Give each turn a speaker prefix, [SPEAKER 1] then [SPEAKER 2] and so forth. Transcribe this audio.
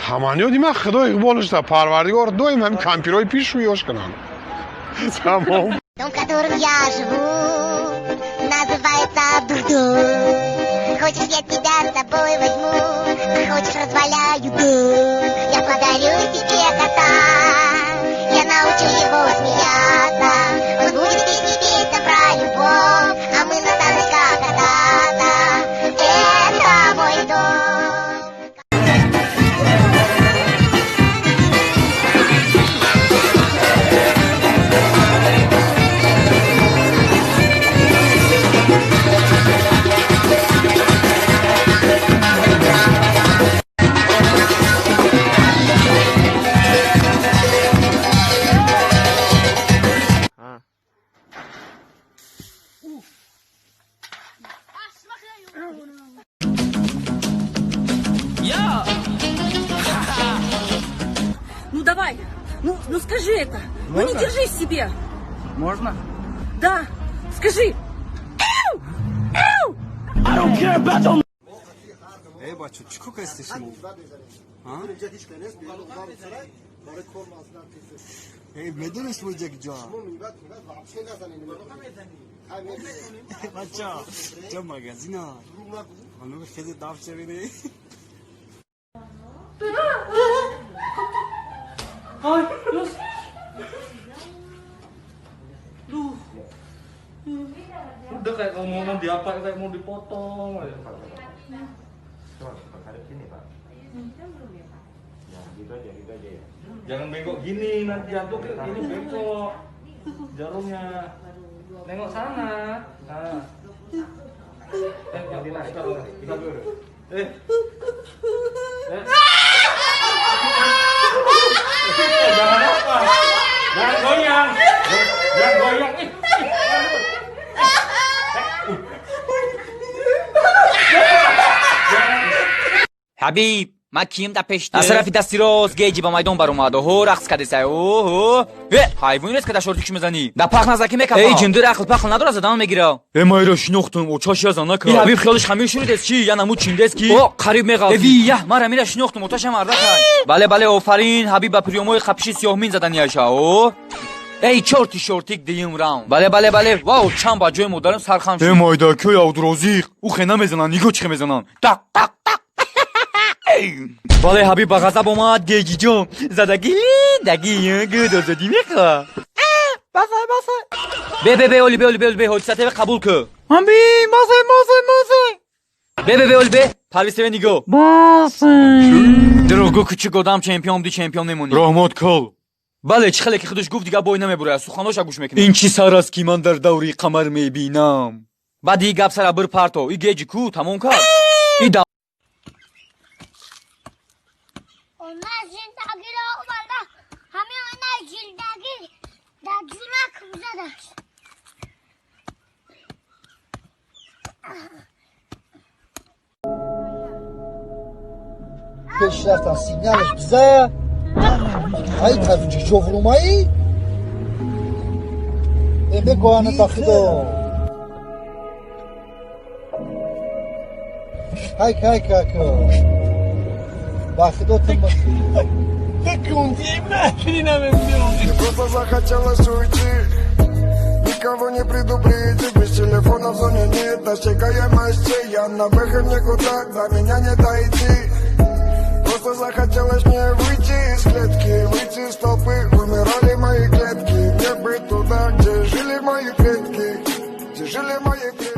[SPEAKER 1] Самолет има худой болышта, парвардигор доим кампирой пишу ёж канал. Тамам.
[SPEAKER 2] Дом, в котором я живу, называется Дуду. Хочешь, я тебя с собой возьму, хочешь, разваляю я подарю тебе кота, я научу его смеяться. Он будет песни петь нам про любовь, а мы на саночках кататься. Это мой дом.
[SPEAKER 3] Ну давай, ну скажи это. Можно? Ну не держи в себе.
[SPEAKER 4] Можно?
[SPEAKER 3] Да, скажи.
[SPEAKER 4] Эй, бачу, сколько есть ему? А? Эй, медуны свой джекджа. Бача, что магазина? А ну хезе давче бери.
[SPEAKER 3] Ay, Dios. Duh.
[SPEAKER 5] Udah kayak ngomong diapa kayak mau dipotong. Ya, gitu aja ya. Jangan bengkok gini, nanti jatuh ke ini bengkok. Jarumnya. Nengok sana. Nah. Yang ditarik dulu. Jangan apa? Jangan goyang. Jangan goyang.
[SPEAKER 6] حبیب من کیم در پشته از طرفی دستی راست گیجی با مایدون بر اومد و رقص کرده سای اوه حیوانی نیست که در شورتیش میزنی در پخ نزدیکی میکفا ای جندر عقل پخ نداره از ادامه میگیره
[SPEAKER 7] مایرا شناختم و چاش از آنها
[SPEAKER 6] ای حبیب خیالش خمیر شده است چی یا نمود چینده است کی او قریب میقاضی ویه مرا میره شناختم و تاش مرده بله بله آفرین حبیب با پریوموی خپشی سیاه مین زدن یاشا او ای چورتی شورتیک دیم راوند بله بله بله واو چند با جای مدرن سرخم شد
[SPEAKER 7] مایدا که یاودروزیق او خنا میزنن نیگو چخ میزنن تق تق تق بله حبیب با غضب اومد گیجی جون زدگی دگی گود زدی میخوا باسای اولی به حجسته قبول که حبیب باسای
[SPEAKER 6] به پرویسته و نیگو دروغگو küçük adam çempiyon çempiyon نمونی
[SPEAKER 7] رحمت کل
[SPEAKER 6] بله چه خیلی که خودش گفت دیگه بای نمیبره سخناش گوش میکنه
[SPEAKER 7] این چی سر است که من در دوری قمر میبینم
[SPEAKER 6] بعد این گپ سر بر پرتو این گیجی کو تمام کرد این
[SPEAKER 2] Onlar zindagi olmalı. Hami onlar zindagi. Dacımak bizedir.
[SPEAKER 8] Peşlerden sinyal bize. Hayır tabii çok vurmayı. Emek koğanı takıdı. Hay. Бахидотом
[SPEAKER 9] Просто захотелось уйти, никого не предупредить. Без телефона в зоне нет досягаемости. Я на выход никуда, до меня не дойти. Просто захотелось мне выйти из клетки, выйти из толпы. Умирали мои клетки, мне бы туда, где жили мои предки, где жили мои предки.